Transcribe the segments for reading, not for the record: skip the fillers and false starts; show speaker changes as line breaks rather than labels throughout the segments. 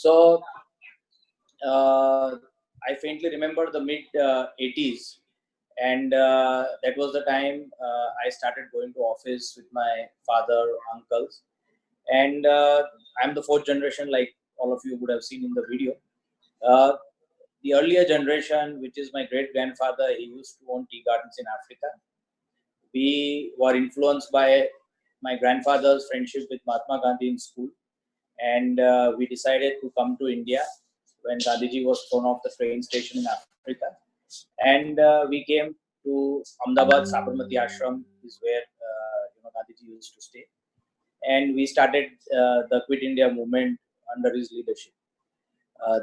So I faintly remember the mid 80s, and that was the time I started going to office with my father, uncles, and I'm the fourth generation, like all of you would have seen in the video. Uh, the earlier generation, which is my great grandfather, he used to own tea gardens in Africa. We were influenced by my grandfather's friendship with Mahatma Gandhi in school, and we decided to come to India when Gandhiji was thrown off the train station in Africa. And we came to Ahmedabad. Sabarmati Ashram is where Gandhiji used to stay, and we started the Quit India movement under his leadership.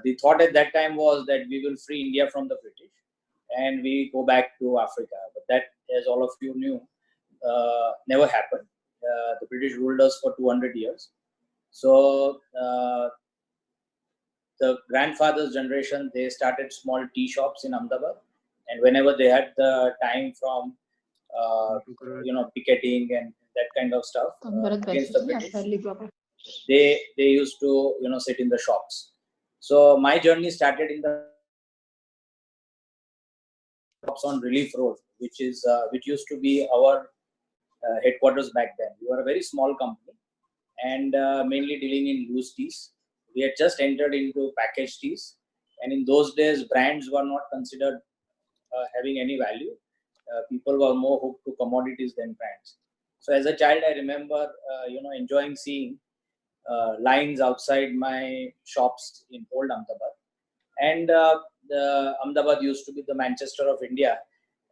The thought at that time was that we will free India from the British and we go back to Africa. But that, as all of you knew, never happened. The British ruled us for 200 years. So the grandfather's generation, they started small tea shops in Ahmedabad, and whenever they had the time from picketing and that kind of stuff against the British, they used to sit in the shops. So my journey started in the shops on Relief Road, which used to be our headquarters back then. We were a very small company and mainly dealing in loose teas. We had just entered into packaged teas, and in those days, brands were not considered having any value. People were more hooked to commodities than brands. So as a child, I remember, enjoying seeing lines outside my shops in old Ahmedabad. And the Ahmedabad used to be the Manchester of India,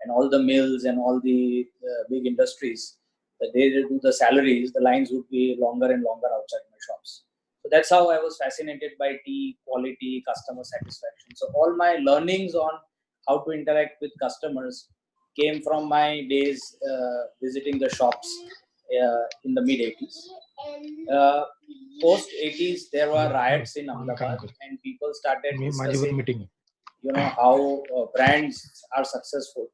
and all the mills and all the big industries, the day they do the salaries, the lines would be longer and longer outside my shops. So that's how I was fascinated by tea quality, customer satisfaction. So all my learnings on how to interact with customers came from my days visiting the shops in the mid 80s. Post 80s, there were riots in Ahmedabad, and people started discussing, how brands are successful.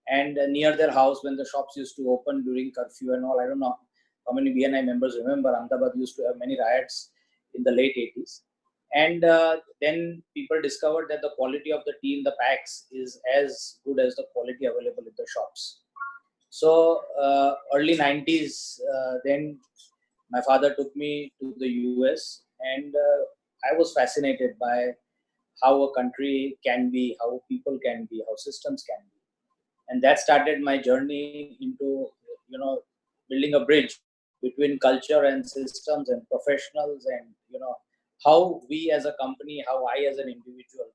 And near their house, when the shops used to open during curfew and all, I don't know how many BNI members remember, Ahmedabad used to have many riots in the late 80s. And then people discovered that the quality of the tea in the packs is as good as the quality available in the shops. So early 90s, then my father took me to the US, and I was fascinated by how a country can be, how people can be, how systems can be. And that started my journey into, building a bridge between culture and systems and professionals, and, how we as a company, how I as an individual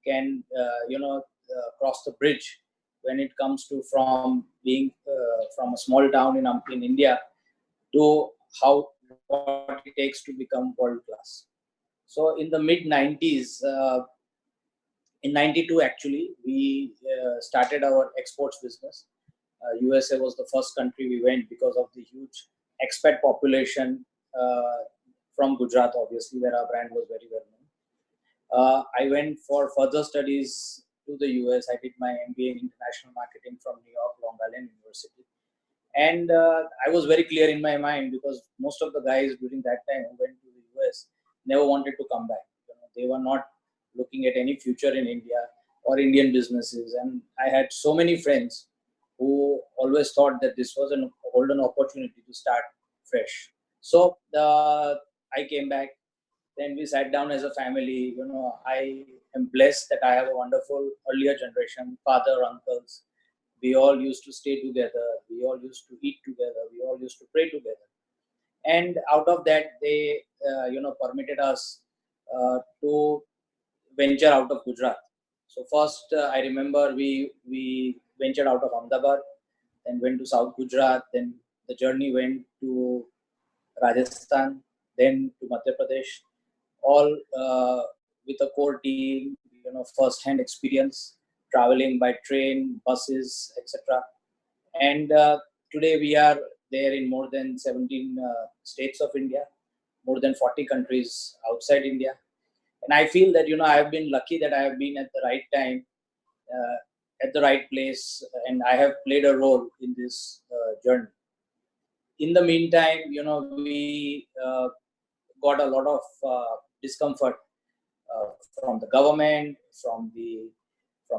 can, cross the bridge when it comes to from being from a small town in India to how what it takes to become world class. So in the mid 90s, in 92 actually, we started our exports business. USA was the first country we went because of the huge expat population from Gujarat, obviously, where our brand was very well known. I went for further studies to the US. I did my MBA in international marketing from New York Long Island University. And I was very clear in my mind, because most of the guys during that time who went to the US never wanted to come back. They were not looking at any future in India or Indian businesses. And I had so many friends who always thought that this was a golden opportunity to start fresh. So I came back. Then we sat down as a family. I am blessed that I have a wonderful earlier generation, father, uncles. We all used to stay together. We all used to eat together. We all used to pray together. And out of that, they, permitted us to venture out of Gujarat. So first, I remember we ventured out of Ahmedabad, then went to South Gujarat. Then the journey went to Rajasthan, then to Madhya Pradesh, all with a core team, first-hand experience, traveling by train, buses, etc. And today we are there in more than 17 states of India, more than 40 countries outside India. And I feel that, I have been lucky that I have been at the right time, at the right place, and I have played a role in this journey. In the meantime, we got a lot of discomfort from the government, from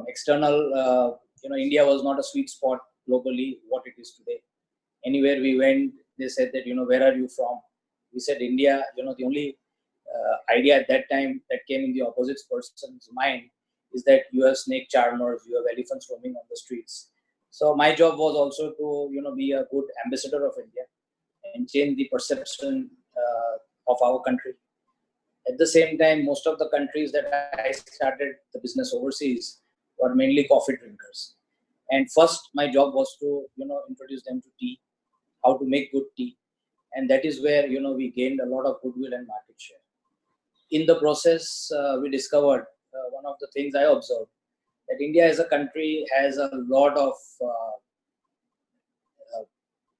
external. India was not a sweet spot globally, what it is today. Anywhere we went, they said that, where are you from? We said India. The only idea at that time that came in the opposite person's mind is that you have snake charmers, you have elephants roaming on the streets. So my job was also to, be a good ambassador of India and change the perception of our country. At the same time, most of the countries that I started the business overseas were mainly coffee drinkers. And first, my job was to, introduce them to tea, how to make good tea. And that is where, we gained a lot of goodwill and market share. In the process, we discovered one of the things I observed, that India as a country has a lot of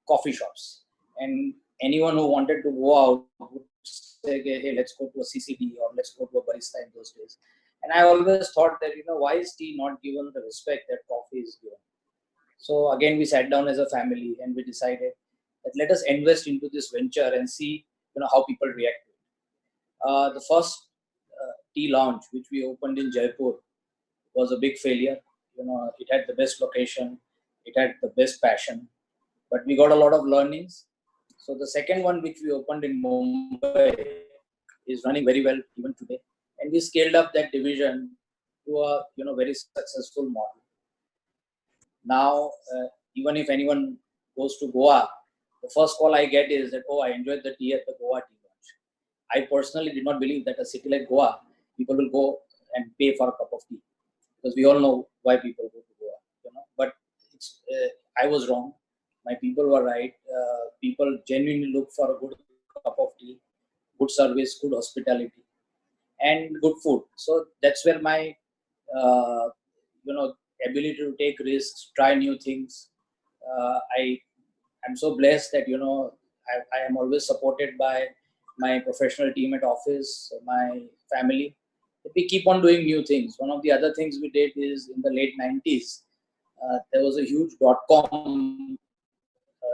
coffee shops. And anyone who wanted to go out would say, hey, let's go to a CCD or let's go to a barista in those days. And I always thought that, why is tea not given the respect that coffee is given? So again, we sat down as a family and we decided that let us invest into this venture and see, how people react to it. The first tea lounge, which we opened in Jaipur, was a big failure. It had the best location, it had the best passion, but we got a lot of learnings. So the second one, which we opened in Mumbai, is running very well even today, and we scaled up that division to a very successful model. Now, even if anyone goes to Goa, the first call I get is that, oh, I enjoyed the tea at the Goa tea lounge. I personally did not believe that a city like Goa, people will go and pay for a cup of tea, because we all know why people go to Goa. But I was wrong. My people were right. People genuinely look for a good cup of tea, good service, good hospitality, and good food. So that's where my uh, ability to take risks, try new things. I am so blessed that I am always supported by my professional team at office, my family. We keep on doing new things. One of the other things we did is in the late 90s, there was a huge dot-com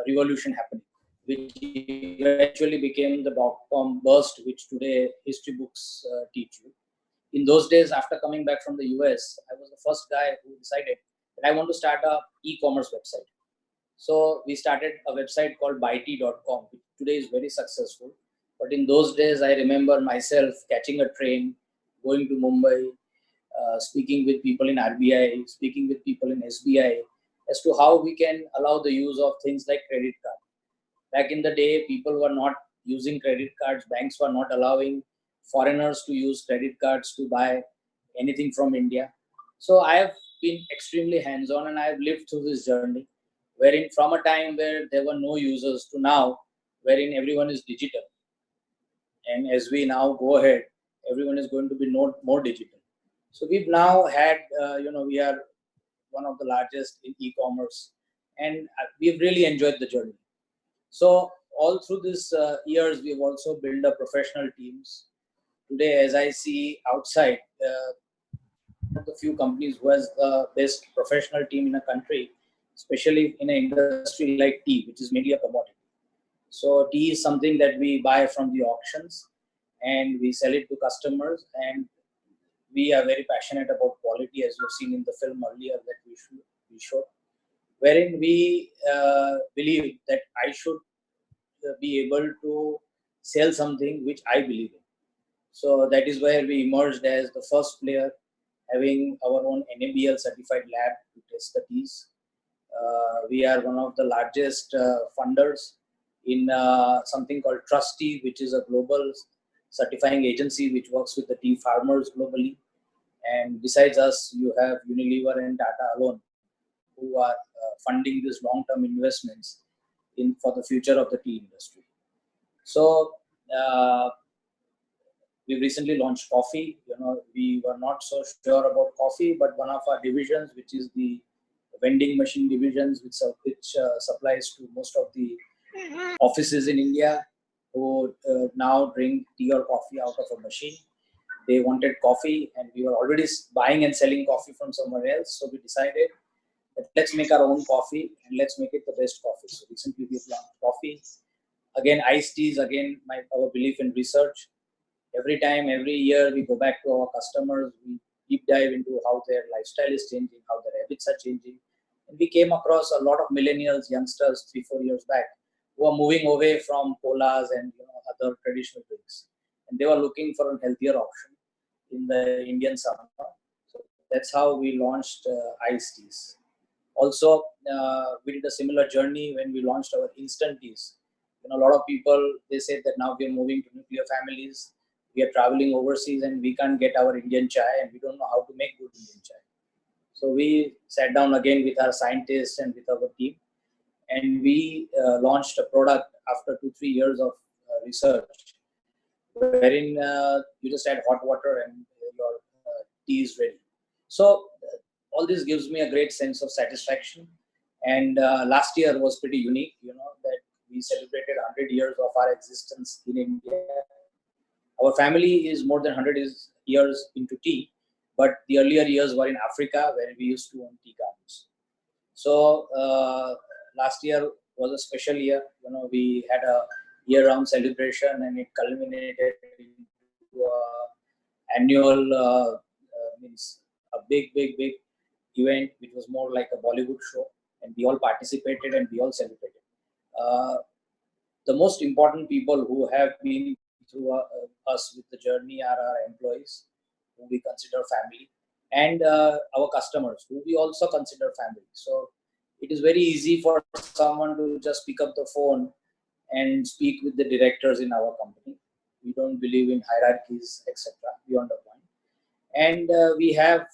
revolution happening, which eventually became the dot-com burst, which today history books teach you. In those days, after coming back from the US, I was the first guy who decided that I want to start a e-commerce website. So we started a website called buytea.com, which today is very successful. But in those days, I remember myself catching a train, going to Mumbai, speaking with people in RBI, speaking with people in SBI, as to how we can allow the use of things like credit card. Back in the day, people were not using credit cards. Banks were not allowing foreigners to use credit cards to buy anything from India. So I have been extremely hands-on, and I have lived through this journey, wherein from a time where there were no users to now, wherein everyone is digital. And as we now go ahead, everyone is going to be more digital. So we've now had, we are one of the largest in e-commerce, and we've really enjoyed the journey. So all through this years, we've also built up professional teams. Today, as I see outside, one of the few companies who has the best professional team in a country, especially in an industry like tea, which is mainly a commodity. So tea is something that we buy from the auctions and we sell it to customers, and we are very passionate about quality, as you've seen in the film earlier that we showed, wherein we believe that I should be able to sell something which I believe in. So that is where we emerged as the first player, having our own NABL certified lab to test the teas. We are one of the largest funders in something called Trusty, which is a global certifying agency which works with the tea farmers globally. And besides us, you have Unilever and Tata alone, who are funding these long-term investments for the future of the tea industry. So we recently launched coffee. We were not so sure about coffee, but one of our divisions, which is the vending machine divisions, which supplies to most of the offices in India who now drink tea or coffee out of a machine. They wanted coffee, and we were already buying and selling coffee from somewhere else. So we decided that let's make our own coffee and let's make it the best coffee. So recently we've launched coffee. Again, iced teas, again, our belief in research. Every time, every year, we go back to our customers, we deep dive into how their lifestyle is changing, how their habits are changing. And we came across a lot of millennials, youngsters, 3-4 years back, who are moving away from colas and other traditional drinks, and they were looking for a healthier option in the Indian summer. So that's how we launched iced teas. Also, we did a similar journey when we launched our instant teas. A lot of people, they said that now we are moving to nuclear families, we are traveling overseas, and we can't get our Indian chai, and we don't know how to make good Indian chai. So we sat down again with our scientists and with our team, and we launched a product after 2-3 years of research, wherein you just add hot water and your tea is ready. So all this gives me a great sense of satisfaction. And last year was pretty unique, that we celebrated 100 years of our existence in India. Our family is more than 100 years into tea, but the earlier years were in Africa, where we used to own tea gardens. So last year was a special year. We had a year-round celebration, and it culminated into a annual means a big event, which was more like a Bollywood show, and we all participated and we all celebrated. Uh, the most important people who have been through us with the journey are our employees, who we consider family, and our customers, who we also consider family. So it is very easy for someone to just pick up the phone and speak with the directors in our company. We don't believe in hierarchies, etc. Beyond the point. And we have,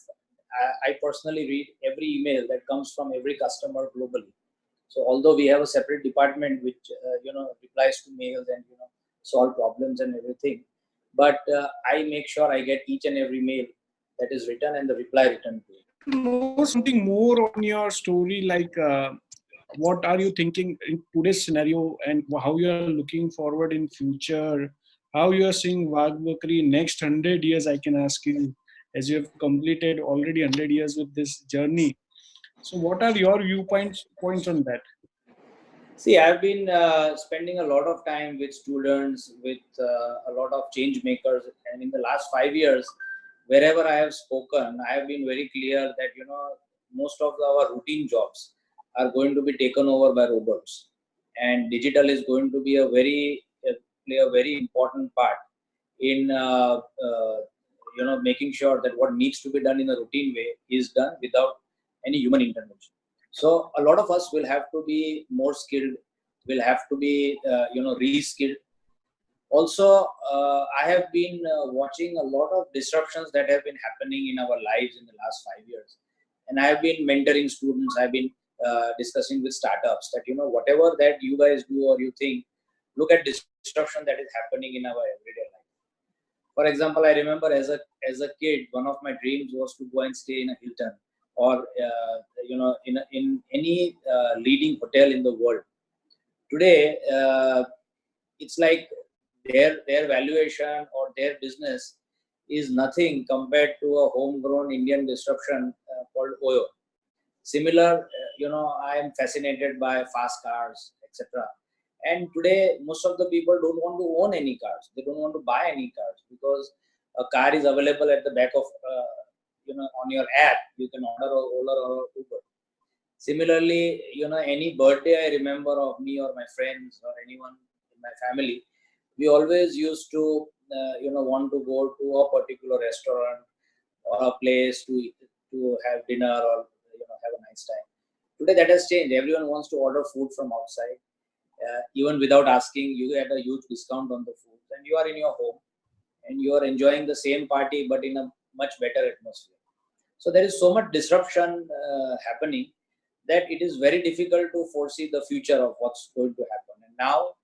I personally read every email that comes from every customer globally. So although we have a separate department which replies to mails and solve problems and everything, but I make sure I get each and every mail that is written and the reply written to it.
Know something more on your story, like what are you thinking in today's scenario, and how you are looking forward in future, how you are seeing Wagh Bakri next 100 years, I can ask you, as you have completed already 100 years with this journey. So what are your points on that?
See, I've been spending a lot of time with students, with a lot of change makers, and in the last 5 years, wherever I have spoken, I have been very clear that most of our routine jobs are going to be taken over by robots, and digital is going to be play a very important part in making sure that what needs to be done in a routine way is done without any human intervention. So a lot of us will have to be more skilled, will have to be re-skilled. Also, I have been watching a lot of disruptions that have been happening in our lives in the last 5 years, and I have been mentoring students. I've been discussing with startups that whatever that you guys do or you think, look at disruption that is happening in our everyday life. For example, I remember as a kid, one of my dreams was to go and stay in a Hilton, or in any leading hotel in the world. Today, it's like their valuation or their business is nothing compared to a homegrown Indian disruption called Oyo. Similar, I am fascinated by fast cars, etc. And today, most of the people don't want to own any cars. They don't want to buy any cars because a car is available at the back of, on your app. You can order a Ola or a Uber. Similarly, any birthday I remember of me or my friends or anyone in my family, we always used to, want to go to a particular restaurant or a place to have dinner or have a nice time. Today that has changed. Everyone wants to order food from outside. Even without asking, you get a huge discount on the food, and you are in your home and you are enjoying the same party but in a much better atmosphere. So there is so much disruption happening that it is very difficult to foresee the future of what's going to happen. And now,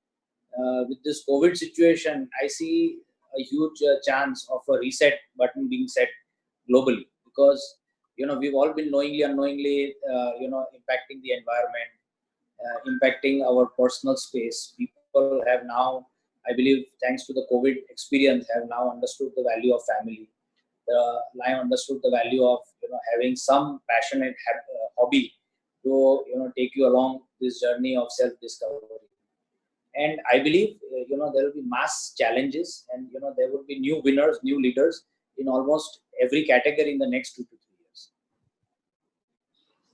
with this COVID situation, I see a huge chance of a reset button being set globally, because we've all been knowingly, unknowingly, impacting the environment, impacting our personal space. People have now, I believe, thanks to the COVID experience, have now understood the value of family. I understood the value of having some passionate hobby to take you along this journey of self-discovery. And I believe there will be mass challenges, and there would be new winners, new leaders in almost every category in the next 2 to 3 years.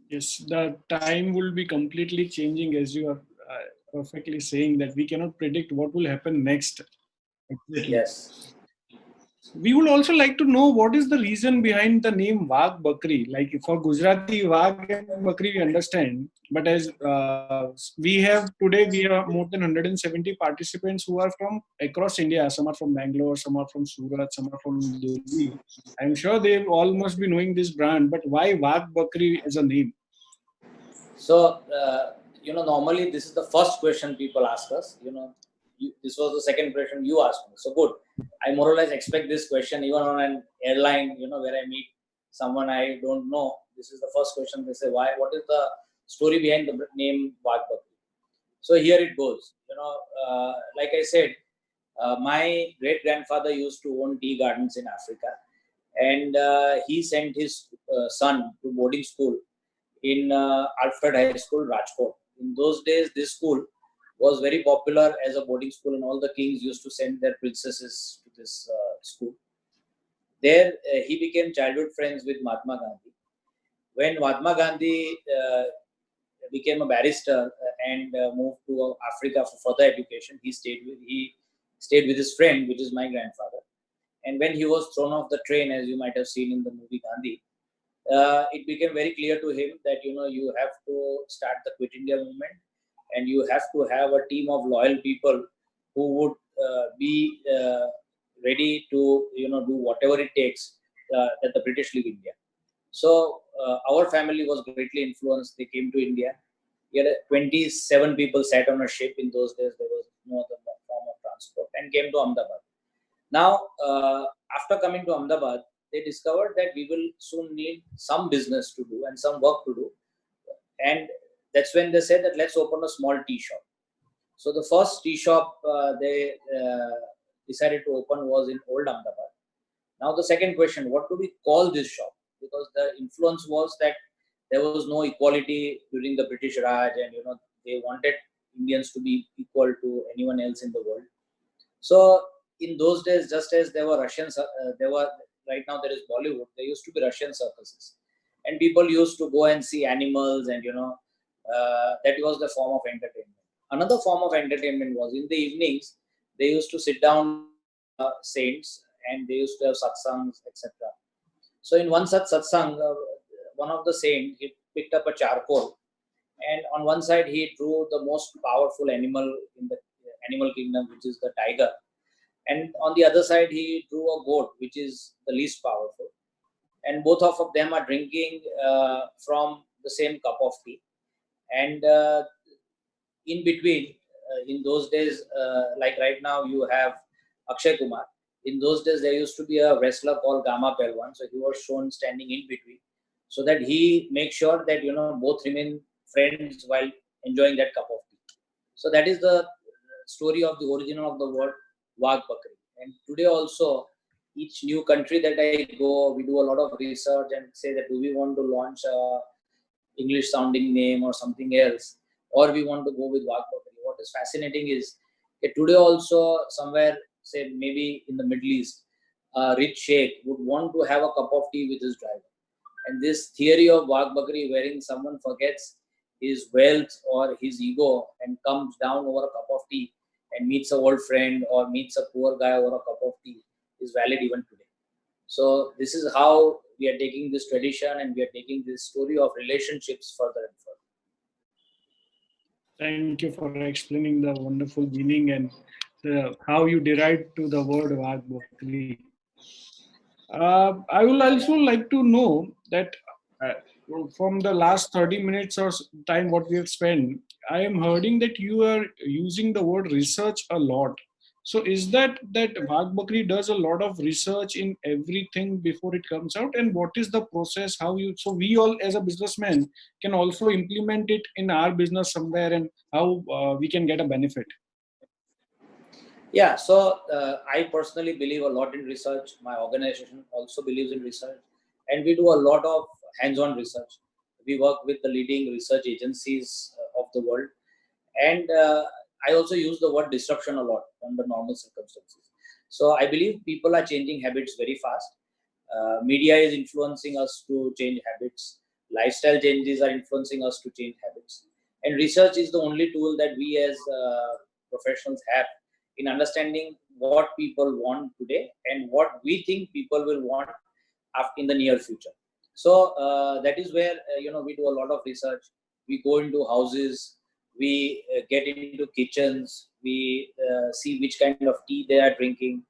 Yes, the time will be completely changing, as you are perfectly saying that we cannot predict what will happen next. Exactly.
Yes.
We would also like to know what is the reason behind the name Wagh Bakri. Like for Gujarati, Wagh and Bakri we understand, but as we have more than 170 participants who are from across India. Some are from Bangalore, some are from Surat, some are from Delhi. I'm sure they all must be knowing this brand, but why Wagh Bakri as a name?
So, normally this is the first question people ask us. This was the second question you asked me. So good. I more or less expect this question even on an airline, where I meet someone I don't know. This is the first question they say, why? What is the story behind the name Wagh Bakri? So here it goes. Like I said, my great grandfather used to own tea gardens in Africa, and he sent his son to boarding school in Alfred High School, Rajkot. In those days, this school was very popular as a boarding school, and all the kings used to send their princesses to this school. There, he became childhood friends with Mahatma Gandhi. When Mahatma Gandhi became a barrister and moved to Africa for further education, he stayed with his friend, which is my grandfather. And when he was thrown off the train, as you might have seen in the movie Gandhi, it became very clear to him that you have to start the Quit India movement, and you have to have a team of loyal people who would be ready to do whatever it takes that the British leave India. So our family was greatly influenced. They came to India. We had 27 people sat on a ship. In those days, there was no other form of transport, and came to Ahmedabad. Now, after coming to Ahmedabad, they discovered that we will soon need some business to do and some work to do. And that's when they said that let's open a small tea shop. So the first tea shop they decided to open was in Old Ahmedabad. Now the second question, what do we call this shop? Because the influence was that there was no equality during the British Raj, and they wanted Indians to be equal to anyone else in the world. So in those days, just as there were there were right now there is Bollywood. There used to be Russian circuses, and people used to go and see animals, and that was the form of entertainment. Another form of entertainment was in the evenings. They used to sit down with saints, and they used to have satsangs, etc. So in one such satsang, one of the saints he picked up a charcoal, and on one side he drew the most powerful animal in the animal kingdom, which is the tiger, and on the other side he drew a goat, which is the least powerful, and both of them are drinking from the same cup of tea, and in between, in those days, like right now you have Akshay Kumar. In those days there used to be a wrestler called Gama Pelwan, so he was shown standing in between, so that he makes sure that both remain friends while enjoying that cup of tea. So that is the story of the origin of the word Wagh Bakri. And today also, each new country that I go, we do a lot of research and say that do we want to launch a English sounding name or something else, or we want to go with Wagh Bakri. What is fascinating is that today also somewhere, say maybe in the Middle East, a rich sheikh would want to have a cup of tea with his driver. And this theory of Wagh Bakri, wherein someone forgets his wealth or his ego and comes down over a cup of tea and meets a old friend or meets a poor guy over a cup of tea, is valid even today. So this is how we are taking this tradition, and we are taking this story of relationships further and further.
Thank you for explaining the wonderful meaning and how you derived to the word Wagh Bakri. I will also like to know that uh, from the last 30 minutes or time what we have spent, I am hearing that you are using the word research a lot. So is that Wagh Bakri does a lot of research in everything before it comes out, and what is the process? How you so we all as a businessman can also implement it in our business somewhere, and how we can get a benefit.
Yeah, so I personally believe a lot in research. My organization also believes in research, and we do a lot of hands-on research. We work with the leading research agencies of the world, and I also use the word disruption a lot under normal circumstances. So I believe people are changing habits very fast. Media is influencing us to change habits. Lifestyle changes are influencing us to change habits. And research is the only tool that we as professionals have in understanding what people want today and what we think people will want in the near future. So that is where we do a lot of research. We go into houses, we get into kitchens, we see which kind of tea they are drinking,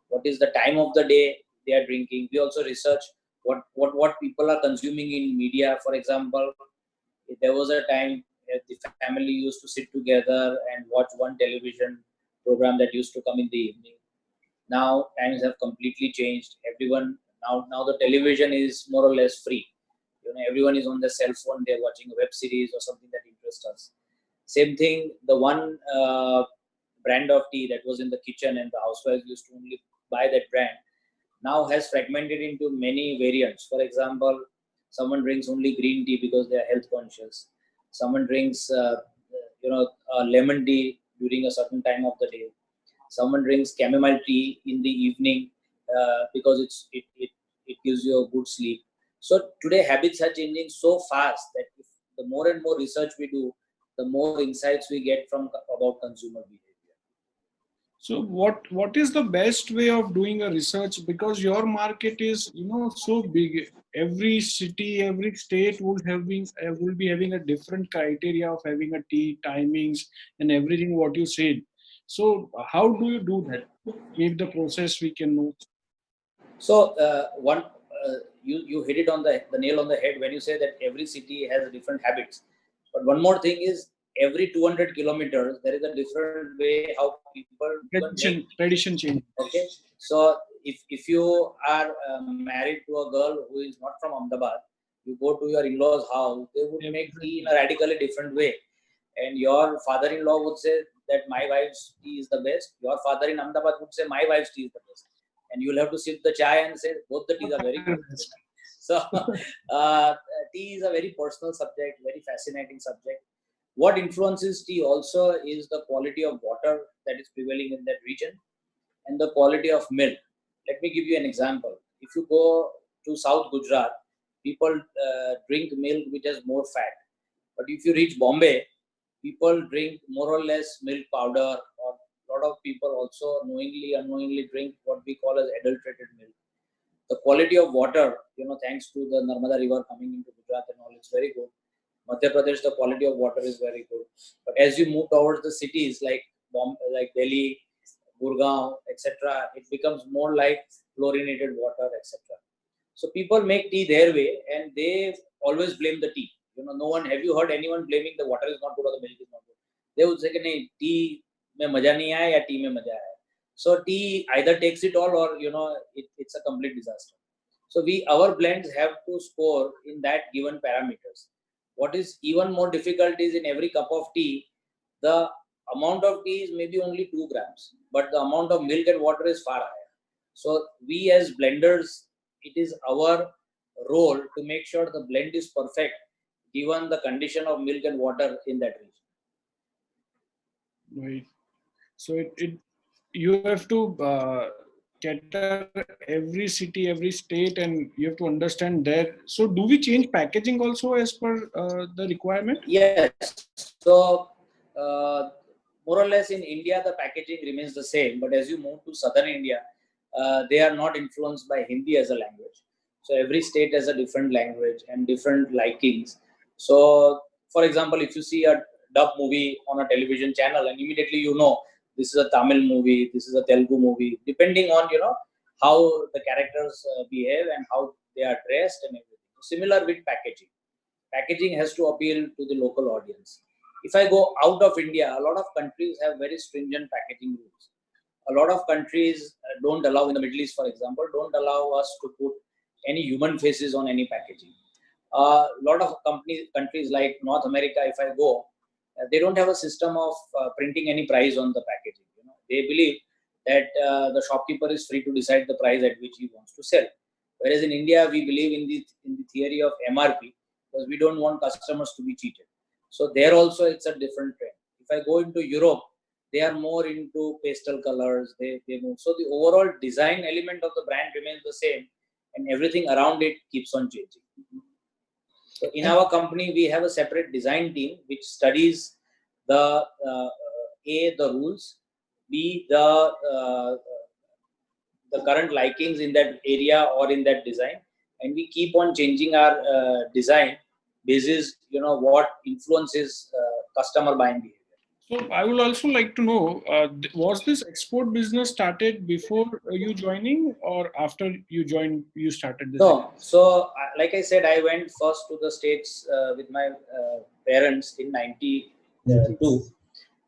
what is the time of the day they are drinking. We also research what people are consuming in media. For example, there was a time the family used to sit together and watch one television program that used to come in the evening. Now times have completely changed. Everyone now the television is more or less free. Everyone is on their cell phone. They're watching a web series or something that interests us. Same thing. The one brand of tea that was in the kitchen and the housewives used to only buy that brand now has fragmented into many variants. For example, someone drinks only green tea because they are health conscious. Someone drinks, lemon tea during a certain time of the day. Someone drinks chamomile tea in the evening because it gives you a good sleep. So today habits are changing so fast that if the more and more research we do, the more insights we get from about consumer behavior.
So what is the best way of doing a research? Because your market is so big. Every city, every state will be having a different criteria of having a tea timings and everything what you said. So how do you do that? Make the process we can know.
So one you hit it on the nail on the head when you say that every city has different habits. But one more thing is every 200 kilometers there is a different way how people even make tea.
Tradition change.
Okay, so if you are married to a girl who is not from Ahmedabad, you go to your in-laws' house, they would make tea in a radically different way. And your father-in-law would say that my wife's tea is the best. Your father in Ahmedabad would say my wife's tea is the best. And you'll have to sip the chai and say both the teas are very good. So tea is a very personal subject, very fascinating subject. What influences tea also is the quality of water that is prevailing in that region and the quality of milk. Let me give you an example. If you go to South Gujarat, people drink milk which has more fat. But if you reach Bombay, people drink more or less milk powder, or a lot of people also knowingly, unknowingly drink what we call as adulterated milk. The quality of water, thanks to the Narmada River coming into Gujarat and all, it's very good. Madhya Pradesh, the quality of water is very good. But as you move towards the cities like Delhi, Gurgaon, etc., it becomes more like chlorinated water, etc. So people make tea their way and they always blame the tea. No one, have you heard anyone blaming the water is not good or the milk is not good? They would say, tea mein maja nahi aaya ya tea mein maja aaya. So tea either takes it all or, it's a complete disaster. So our blends have to score in that given parameters. What is even more difficult is in every cup of tea, the amount of tea is maybe only 2 grams, but the amount of milk and water is far higher. So we as blenders, it is our role to make sure the blend is perfect given the condition of milk and water in that region.
Right. So you have to cater every city, every state, and you have to understand that. So do we change packaging also as per the requirement?
Yes. So more or less in India, the packaging remains the same. But as you move to southern India, they are not influenced by Hindi as a language. So every state has a different language and different likings. So, for example, if you see a dub movie on a television channel, and immediately this is a Tamil movie, this is a Telugu movie, depending on how the characters behave and how they are dressed and everything. Similar with packaging. Packaging has to appeal to the local audience. If I go out of India, a lot of countries have very stringent packaging rules. A lot of countries don't allow, in the Middle East, for example, don't allow us to put any human faces on any packaging. A lot of countries like North America, if I go, they don't have a system of printing any price on the packaging. They believe that the shopkeeper is free to decide the price at which he wants to sell. Whereas in India, we believe in the theory of MRP because we don't want customers to be cheated. So there also it's a different trend. If I go into Europe, They are more into pastel colors. They move. So the overall design element of the brand remains the same, and everything around it keeps on changing. So in our company, we have a separate design team which studies the the rules, B, the current likings in that area or in that design, and we keep on changing our design basis, what influences customer buying behavior.
So I would also like to know, was this export business started before you joining or after you joined, you started this?
No. So, like I said, I went first to the States with my parents in 92.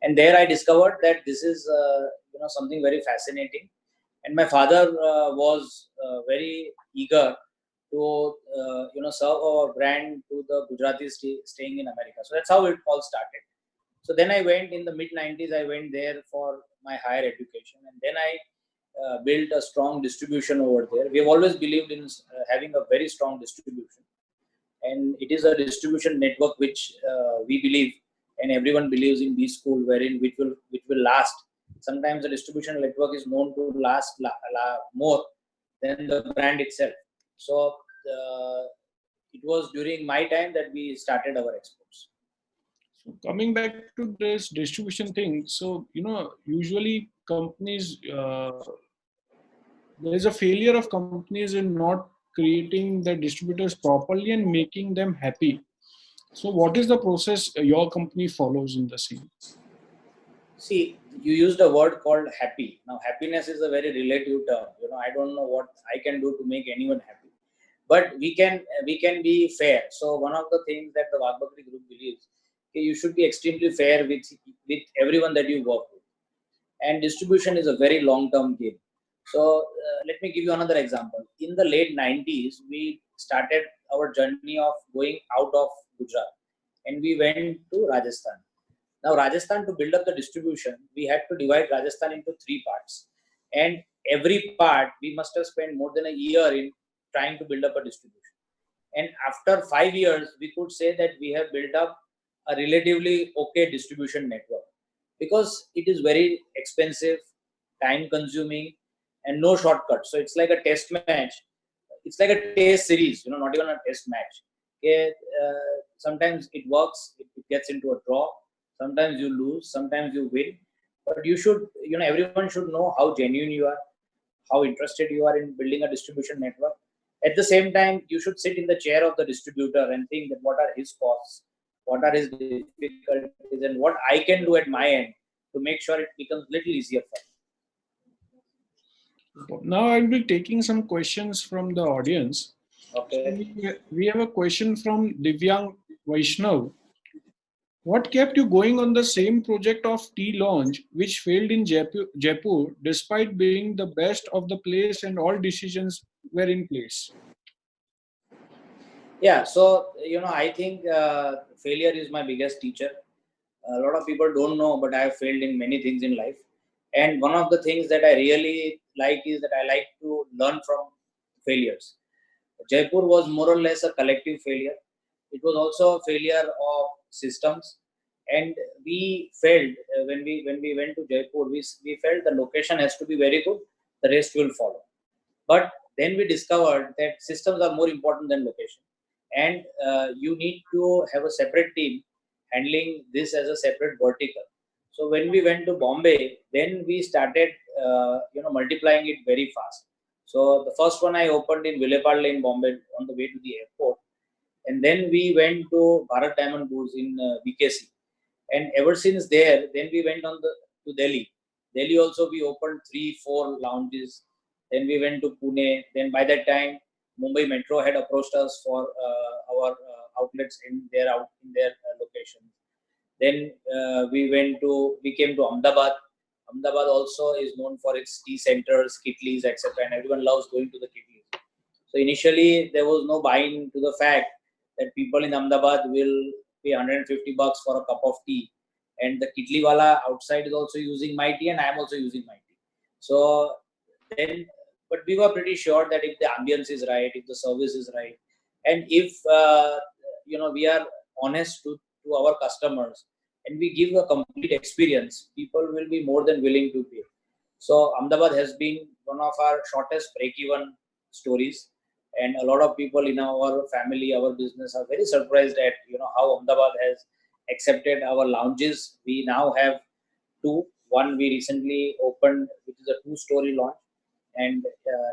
And there I discovered that this is, something very fascinating. And my father was very eager to, serve our brand to the Gujaratis staying in America. So that's how it all started. So then I went in the mid 90s. I went there for my higher education, and then I built a strong distribution over there. We have always believed in having a very strong distribution, and it is a distribution network which we believe, and everyone believes in B school, wherein which will last. Sometimes the distribution network is known to last more than the brand itself. So it was during my time that we started our exports.
So coming back to this distribution thing, so usually companies, there is a failure of companies in not creating the distributors properly and making them happy. So what is the process your company follows in the same?
See, you used a word called happy. Now, happiness is a very relative term. I don't know what I can do to make anyone happy, but we can be fair. So one of the things that the Wagh Bakri Group believes, okay, you should be extremely fair with everyone that you work with, and distribution is a very long term game. So let me give you another example. In the late 90s, we started our journey of going out of Gujarat, and we went to Rajasthan. Now, Rajasthan, to build up the distribution, we had to divide Rajasthan into three parts. And every part, we must have spent more than a year in trying to build up a distribution. And after 5 years, we could say that we have built up a relatively okay distribution network, because it is very expensive, time consuming, and no shortcut. So it's like a test match. It's like a test series, not even a test match. Okay, sometimes it works, it gets into a draw. Sometimes you lose, sometimes you win. But you should, everyone should know how genuine you are, how interested you are in building a distribution network. At the same time, you should sit in the chair of the distributor and think that what are his costs, what are his difficulties, and what I can do at my end to make sure it becomes a little easier for him.
Now I'll be taking some questions from the audience.
Okay.
So we have a question from Divyang Vaishnav. What kept you going on the same project of tea launch, which failed in Jaipur, despite being the best of the place and all decisions were in place?
Yeah, so I think failure is my biggest teacher. A lot of people don't know, but I have failed in many things in life. And one of the things that I really like is that I like to learn from failures. Jaipur was more or less a collective failure. It was also a failure of systems, and we felt when we went to Jaipur, we felt the location has to be very good. The rest will follow. But then we discovered that systems are more important than location, and you need to have a separate team handling this as a separate vertical. So when we went to Bombay, then we started multiplying it very fast. So the first one I opened in Vyapaar Lane, Bombay, on the way to the airport, and then we went to Bharat Diamond Goods in BKC, and ever since there, then we went to Delhi. Delhi also we opened 3-4 lounges. Then we went to Pune. Then by that time, Mumbai Metro had approached us for our outlets in their location. Then we came to Ahmedabad. Ahmedabad also is known for its tea centers, kitlis, etc. And everyone loves going to the kitlis. So initially, there was no buying to the fact that people in Ahmedabad will pay $150 for a cup of tea, and the kitli wala outside is also using my tea, and I am also using my tea. So then, but we were pretty sure that if the ambience is right, if the service is right, and if we are honest to our customers, and we give a complete experience, people will be more than willing to pay. So Ahmedabad has been one of our shortest break-even stories, and a lot of people in our family, our business are very surprised at how Ahmedabad has accepted our lounges. We now have two. One we recently opened, which is a two-story launch, and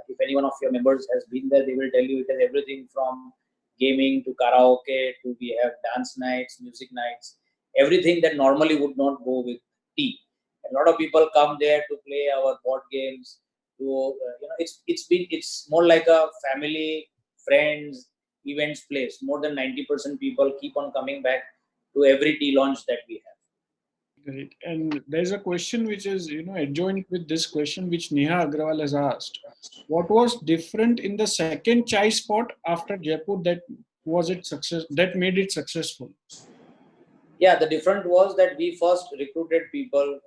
if any one of your members has been there, they will tell you it has everything from gaming to karaoke to we have dance nights, music nights, everything that normally would not go with tea. A lot of people come there to play our board games. To it's more like a family, friends, events place. More than 90% people keep on coming back to every tea launch that we have.
Great. And there's a question which is, adjoined with this question which Neha Agrawal has asked. What was different in the second chai spot after Jaipur that made it successful?
Yeah, the difference was that we first recruited people.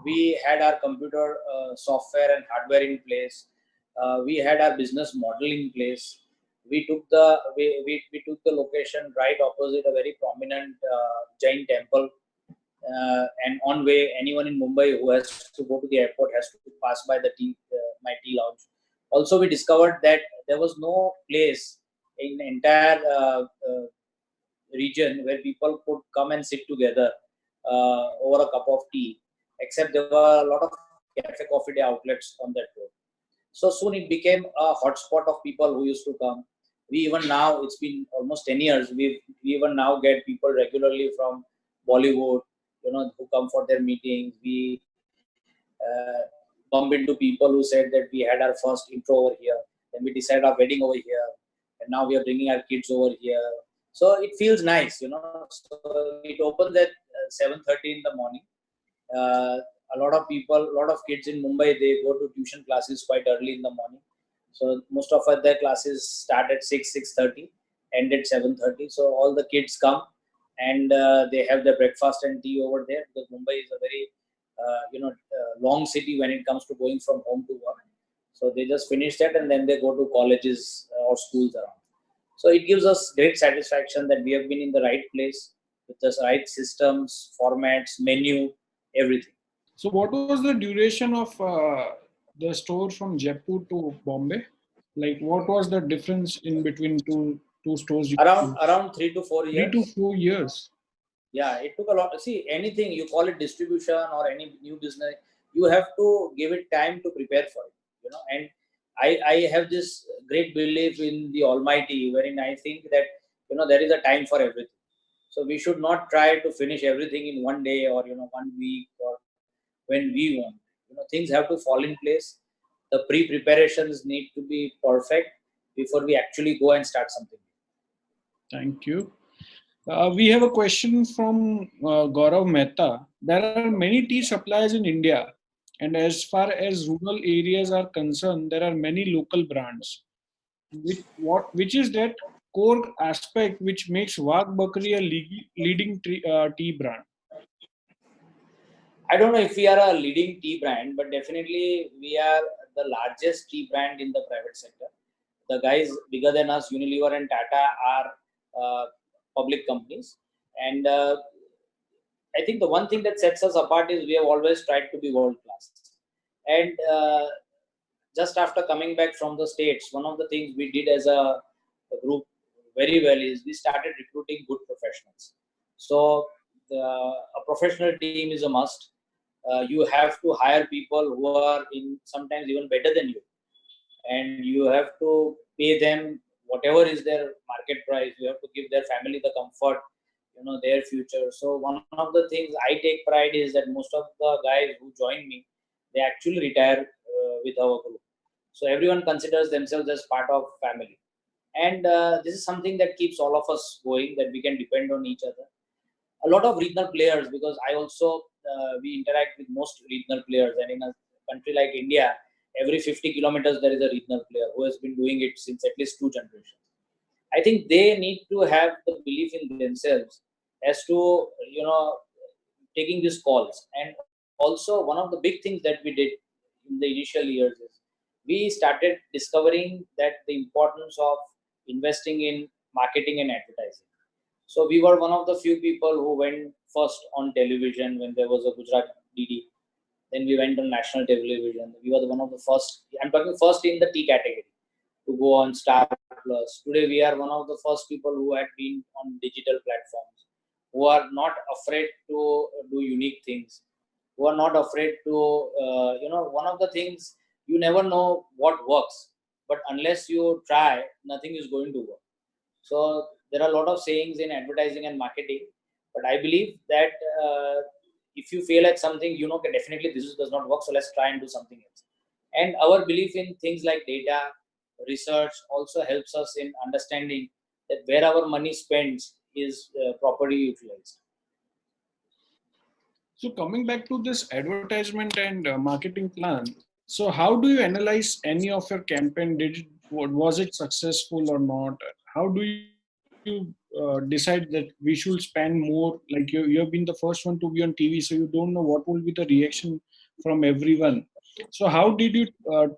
We had our computer software and hardware in place. We had our business model in place. We took the location right opposite a very prominent Jain temple. And on way, anyone in Mumbai who has to go to the airport has to pass by my tea lounge. Also, we discovered that there was no place in the entire region where people could come and sit together over a cup of tea, except there were a lot of cafe coffee day outlets on that road. So soon it became a hotspot of people who used to come. We even now, it's been almost 10 years, we even now get people regularly from Bollywood, who come for their meetings. We bump into people who said that we had our first intro over here, then we decided our wedding over here, and now we are bringing our kids over here. So it feels nice. So it opens at 7:30 in the morning. A lot of people, a lot of kids in Mumbai, they go to tuition classes quite early in the morning. So most of their classes start at 6:30, end at 7:30. So all the kids come and they have their breakfast and tea over there, because Mumbai is a very long city when it comes to going from home to work. So they just finish that and then they go to colleges or schools around. So it gives us great satisfaction that we have been in the right place with the right systems, formats, menu, everything.
So, what was the duration of the store from Jaipur to Bombay? Like, what was the difference in between two stores?
Around 3 to 4 years.
3 to 4 years.
Yeah, it took a lot. See, anything you call it distribution or any new business, you have to give it time to prepare for it. And I have this great belief in the Almighty, wherein I think that there is a time for everything. So we should not try to finish everything in one day or 1 week or when we want. Things have to fall in place. The pre-preparations need to be perfect before we actually go and start something.
Thank you. We have a question from Gaurav Mehta. There are many tea suppliers in India, and as far as rural areas are concerned, there are many local brands. Which is that core aspect which makes Wagh Bakri a leading tea brand?
I don't know if we are a leading tea brand, but definitely we are the largest tea brand in the private sector. The guys bigger than us, Unilever and Tata, are public companies. And I think the one thing that sets us apart is we have always tried to be world class. And just after coming back from the States, one of the things we did as a group very well is we started recruiting good professionals. So a professional team is a must. You have to hire people who are in sometimes even better than you, and you have to pay them whatever is their market price. You have to give their family the comfort, their future. So one of the things I take pride is that most of the guys who join me, they actually retire with our group. So everyone considers themselves as part of family, and this is something that keeps all of us going, that we can depend on each other. A lot of regional players, because I also we interact with most regional players, and in a country like India, every 50 kilometers there is a regional player who has been doing it since at least 2 generations. I think they need to have the belief in themselves as to taking these calls. And also one of the big things that we did in the initial years is we started discovering that the importance of investing in marketing and advertising. So we were one of the few people who went first on television when there was a Gujarat DD. Then we went on national television. We were one of the first. I'm talking first in the tea category to go on Star Plus. Today we are one of the first people who had been on digital platforms, who are not afraid to do unique things, who are not afraid to, one of the things, you never know what works, but unless you try, nothing is going to work. So there are a lot of sayings in advertising and marketing, but I believe that if you fail at something, okay, definitely this does not work. So let's try and do something else. And our belief in things like data research also helps us in understanding that where our money spends is properly utilized.
So coming back to this advertisement and marketing plan, so how do you analyze any of your campaign? Was it successful or not? How do you decide that we should spend more? Like you have been the first one to be on TV, so you don't know what will be the reaction from everyone. So how did you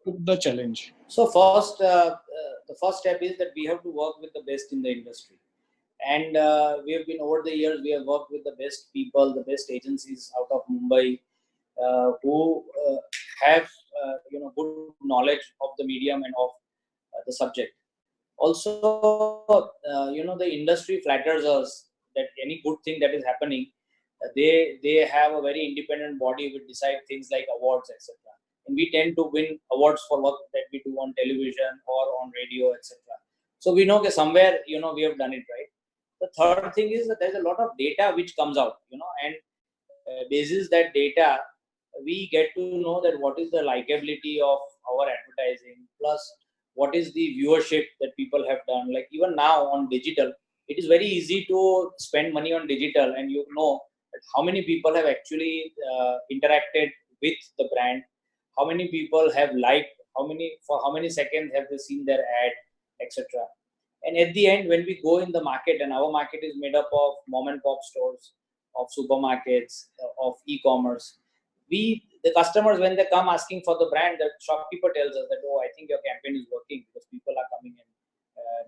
took the challenge?
So first, the first step is that we have to work with the best in the industry, and we have been over the years. We have worked with the best people, the best agencies out of Mumbai, who have good knowledge of the medium and of the subject. Also, the industry flatters us that any good thing that is happening, they have a very independent body which decide things like awards, etc. And we tend to win awards for work that we do on television or on radio, etc. So we know that somewhere we have done it right. The third thing is that there's a lot of data which comes out, and basis that data, we get to know that what is the likability of our advertising, plus what is the viewership that people have done. Like even now on digital, it is very easy to spend money on digital, and that how many people have actually interacted with the brand, how many people have liked, for how many seconds have they seen their ad, etc. And at the end, when we go in the market, and our market is made up of mom and pop stores, of supermarkets, of e-commerce, the customers, when they come asking for the brand, the shopkeeper tells us that, oh, I think your campaign is working because people are coming and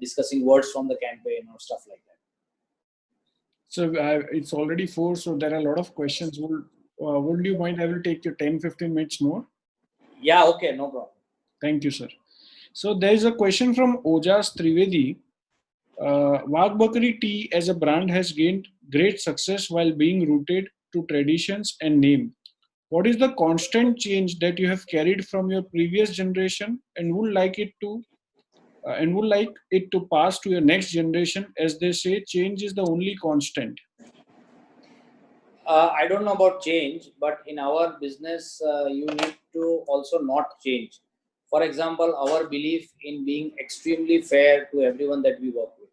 discussing words from the campaign or stuff like that.
So it's already 4, so there are a lot of questions. Would you mind? I will take you 10-15 minutes more.
Yeah, okay, no problem.
Thank you, sir. So there is a question from Ojas Trivedi. Wagh Bakri Tea as a brand has gained great success while being rooted to traditions and name. What is the constant change that you have carried from your previous generation and would like it to pass to your next generation? As they say, change is the only constant.
I don't know about change, but in our business, you need to also not change. For example, our belief in being extremely fair to everyone that we work with,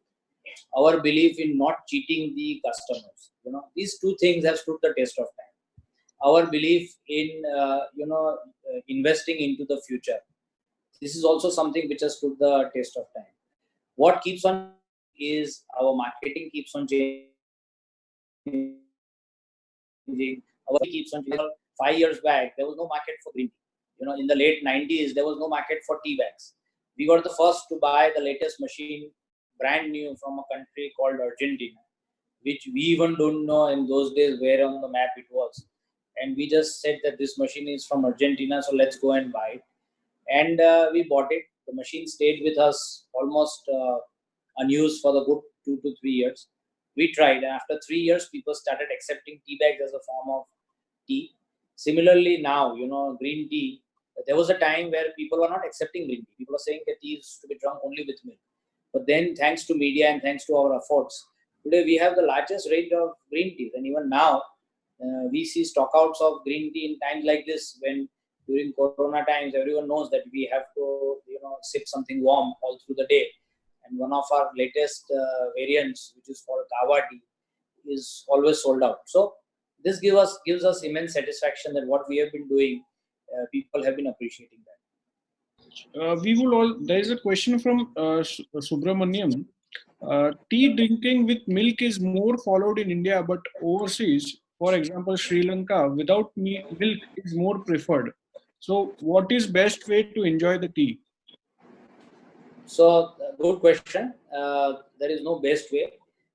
our belief in not cheating the customers, these two things have stood the test of time. Our belief in investing into the future, this is also something which has stood the test of time. What keeps on changing is our marketing keeps on changing, our keeps on changing. 5 years back, there was no market for green tea. In the late 90s, there was no market for tea bags. We were the first to buy the latest machine, brand new, from a country called Argentina, which we even don't know in those days where on the map it was. And we just said that this machine is from Argentina, so let's go and buy it. And we bought it. The machine stayed with us almost unused for the good 2 to 3 years. We tried, and after 3 years, people started accepting tea bags as a form of tea. Similarly, now, green tea, there was a time where people were not accepting green tea. People were saying that tea is to be drunk only with milk. But then, thanks to media and thanks to our efforts, today we have the largest range of green teas. And even now, we see stockouts of green tea in times like this, when during Corona times, everyone knows that we have to, sip something warm all through the day. And one of our latest variants, which is called Kava tea, is always sold out. So this gives us immense satisfaction that what we have been doing, people have been appreciating that.
We will all. There is a question from Subramaniam. Tea drinking with milk is more followed in India, but overseas, for example, Sri Lanka, without milk is more preferred. So, what is best way to enjoy the tea?
So good question. There is no best way,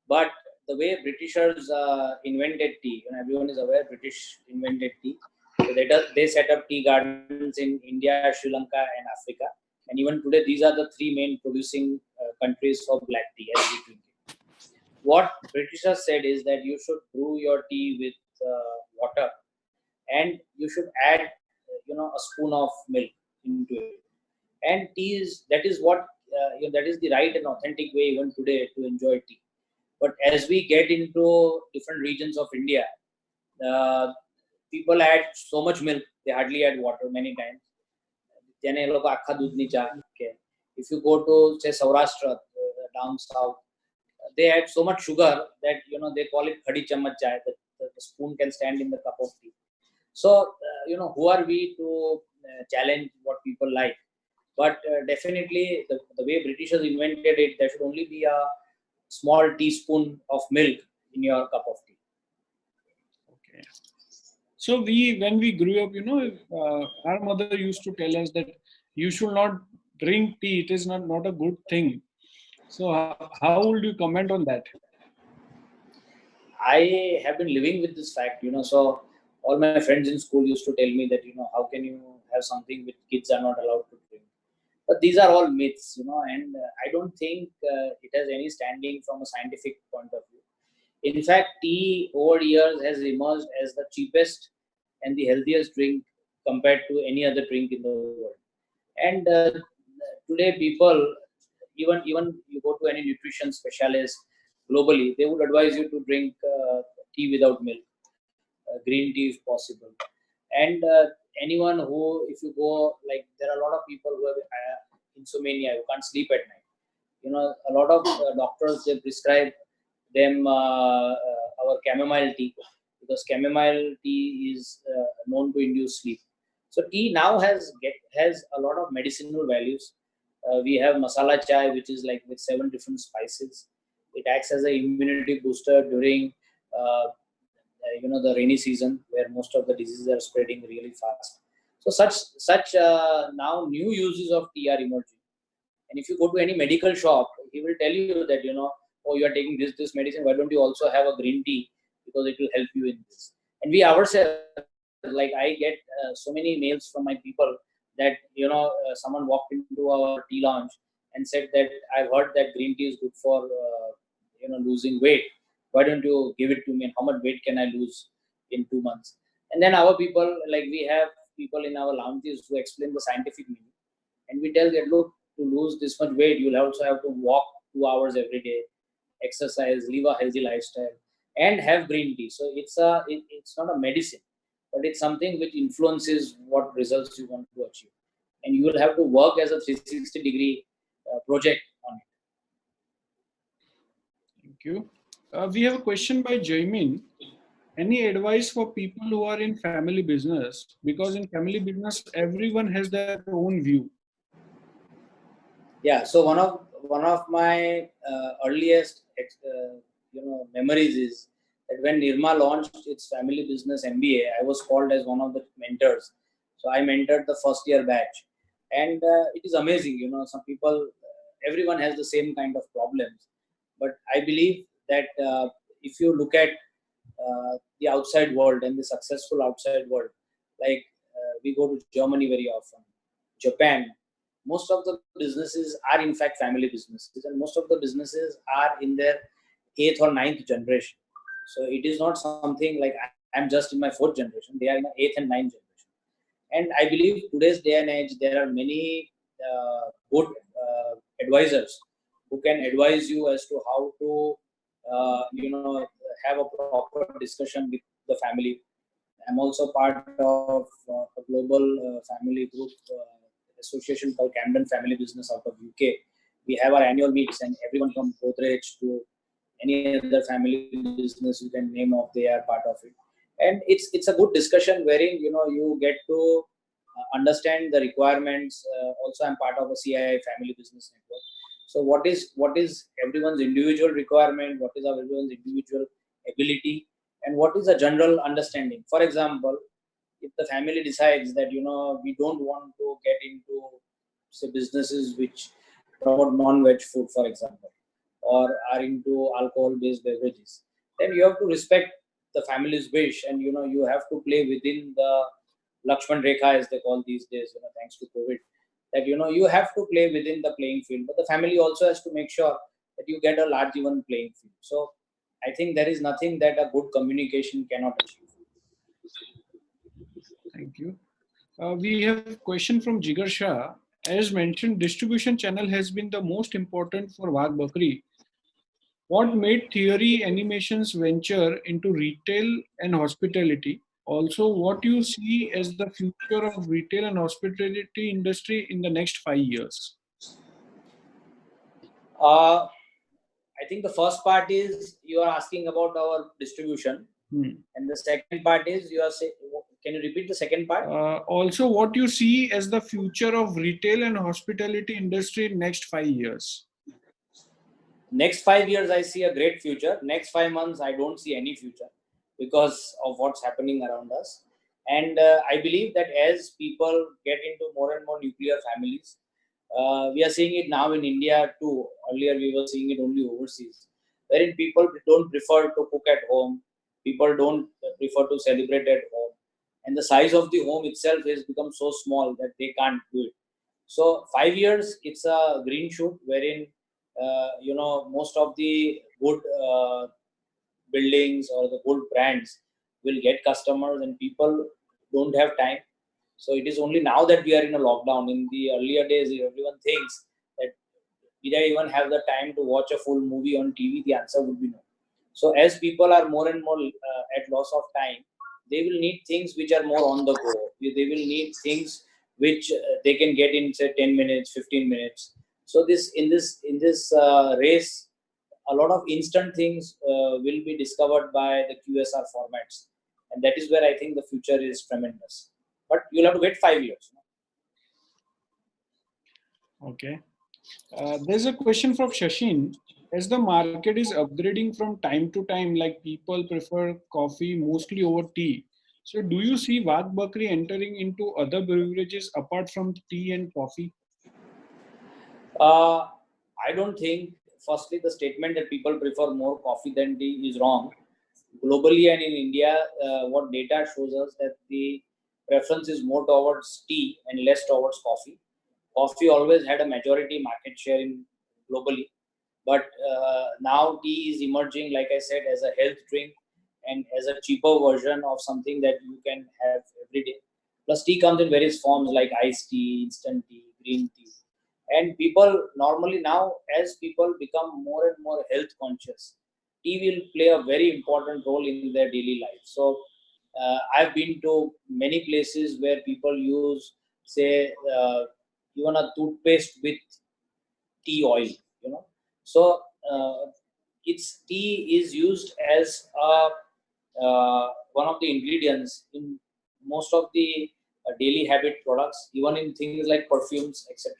but the way Britishers invented tea, everyone is aware British invented tea. So they set up tea gardens in India, Sri Lanka, and Africa. And even today, these are the three main producing countries for black tea as we drink it. What Britishers said is that you should brew your tea with water, and you should add, a spoon of milk into it. And tea that is what that is the right and authentic way even today to enjoy tea. But as we get into different regions of India, uh, people add so much milk, they hardly add water many times. જેને એ લોકો આખા દૂધની ચા કે. If you go to say Saurashtra, down south, they add so much sugar that they call it khadi chammach chai. The spoon can stand in the cup of tea. So who are we to challenge what people like? But definitely the way Britishers invented it, there should only be a small teaspoon of milk in your cup of tea.
Okay. So when we grew up, our mother used to tell us that you should not drink tea. It is not a good thing. So how would you comment on that?
I have been living with this fact, so all my friends in school used to tell me that, how can you have something which kids are not allowed to drink? But these are all myths, and I don't think it has any standing from a scientific point of view. In fact, tea over years has emerged as the cheapest and the healthiest drink compared to any other drink in the world. And today, people, even you go to any nutrition specialist globally, they would advise you to drink tea without milk, green tea if possible. And anyone who, if you go, like there are a lot of people who have insomnia, who can't sleep at night. A lot of doctors, they prescribe them our chamomile tea, because chamomile tea is known to induce sleep. So tea now has a lot of medicinal values. We have masala chai, which is like with 7 different spices. It acts as an immunity booster during the rainy season, where most of the diseases are spreading really fast. So such now new uses of tea are emerging. And if you go to any medical shop, he will tell you that, oh, you are taking this medicine, why don't you also have a green tea, because it will help you in this. And we ourselves, like I get so many mails from my people that, someone walked into our tea lounge and said that I've heard that green tea is good for losing weight. Why don't you give it to me, and how much weight can I lose in 2 months? And then our people, like we have people in our lounges who explain the scientific meaning, and we tell them, look, to lose this much weight, you'll also have to walk 2 hours every day, exercise, live a healthy lifestyle, and have green tea. So it's not a medicine, but it's something which influences what results you want to achieve. And you will have to work as a 360-degree project on it.
Thank you. We have a question by Jaimin. Any advice for people who are in family business? Because in family business, everyone has their own view.
Yeah. So one of my earliest memories is that when Nirma launched its family business MBA, I was called as one of the mentors. So I mentored the first year batch, and it is amazing. Some people, everyone has the same kind of problems, but I believe that if you look at the outside world and the successful outside world, like we go to Germany very often, Japan, most of the businesses are in fact family businesses, and most of the businesses are in their 8th or 9th generation. So it is not something like I'm just in my 4th generation. They are in the 8th and 9th generation. And I believe today's day and age, there are many good advisors who can advise you as to how to have a proper discussion with the family. I'm also part of a global family group association called Camden Family Business out of UK. We have our annual meets, and everyone from Godrej to any other family business you can name of, they are part of it. And it's a good discussion wherein you get to understand the requirements. Also, I'm part of a CII family business network. So what is everyone's individual requirement? What is everyone's individual ability? And what is a general understanding? For example, if the family decides that we don't want to get into, say, businesses which promote non-veg food, for example, or are into alcohol-based beverages, then you have to respect the family's wish, and you have to play within the Lakshman Rekha, as they call these days. Thanks to COVID, that you have to play within the playing field, but the family also has to make sure that you get a large even playing field. So I think there is nothing that a good communication cannot achieve.
Thank you. We have a question from Jigar Shah. As mentioned, distribution channel has been the most important for Wagh Bakri. What made Theory Animations venture into retail and hospitality? Also, what do you see as the future of retail and hospitality industry in the next 5 years?
Uh, I think the first part is you are asking about our distribution, and the second part is you are saying. Can you repeat the second part?
Also, what you see as the future of retail and hospitality industry in next 5 years?
Next 5 years, I see a great future. Next 5 months, I don't see any future because of what's happening around us. And I believe that as people get into more and more nuclear families, we are seeing it now in India too. Earlier, we were seeing it only overseas, wherein people don't prefer to cook at home. People don't prefer to celebrate at home. And the size of the home itself has become so small that they can't do it. So 5 years, it's a green shoot wherein most of the good buildings or the good brands will get customers, and people don't have time. So it is only now that we are in a lockdown. In the earlier days, everyone thinks that did I even have the time to watch a full movie on TV? The answer would be no. So as people are more and more at loss of time, they will need things which are more on the go. They will need things which they can get in say 10 minutes, 15 minutes. So this race, a lot of instant things will be discovered by the QSR formats, and that is where I think the future is tremendous. But you'll have to wait 5 years.
Okay. There's a question from Shashin. As the market is upgrading from time to time, like people prefer coffee mostly over tea. So, do you see Wagh Bakri entering into other beverages apart from tea and coffee?
I don't think, firstly, the statement that people prefer more coffee than tea is wrong. Globally and in India, what data shows us that the preference is more towards tea and less towards coffee. Coffee always had a majority market share in globally, but now tea is emerging, like I said, as a health drink and as a cheaper version of something that you can have every day. Plus, tea comes in various forms like iced tea, instant tea, green tea, and people normally now, as people become more and more health conscious, tea will play a very important role in their daily life. So I've been to many places where people use, say, even a toothpaste with tea oil. You know, so its tea is used as one of the ingredients in most of the daily habit products, even in things like perfumes, etc.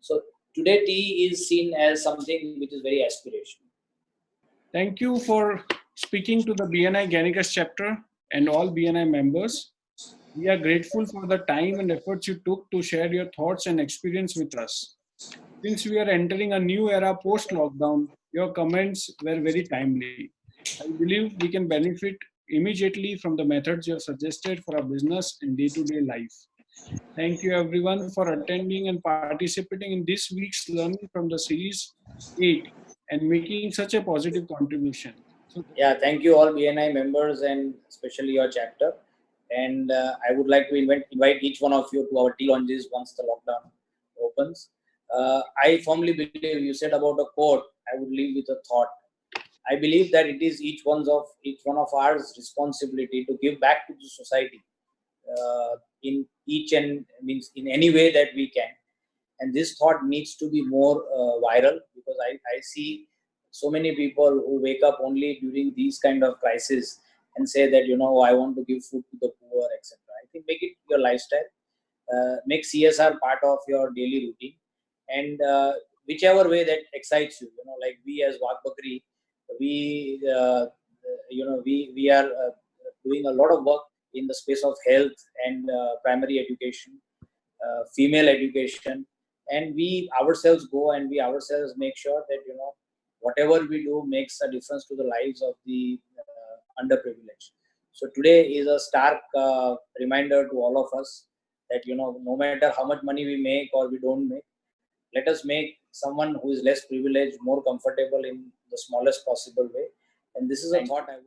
So today, tea is seen as something which is very aspirational.
Thank you for speaking to the BNI Ganicus chapter and all BNI members. We are grateful for the time and efforts you took to share your thoughts and experience with us. Since we are entering a new era post lockdown, your comments were very timely. I believe we can benefit immediately from the methods you have suggested for our business and day to day life. Thank you everyone for attending and participating in this week's Learning from the Series 8 and making such a positive contribution.
Yeah, thank you all BNI members and especially your chapter. And I would like to invite each one of you to our tea launches once the lockdown opens. I firmly believe you said about a quote. I would leave with a thought. I believe that it is each one of ours responsibility to give back to the society in each and means in any way that we can. And this thought needs to be more viral, because I see so many people who wake up only during these kind of crises and say that I want to give food to the poor, etc. I think make it your lifestyle, make CSR part of your daily routine, and whichever way that excites you. Like we as Wagh Bakri, we we are doing a lot of work in the space of health and primary education, female education, and we ourselves go and we ourselves make sure that whatever we do makes a difference to the lives of the underprivileged. So today is a stark reminder to all of us that, no matter how much money we make or we don't make, let us make someone who is less privileged more comfortable in the smallest possible way. And this is a thought I would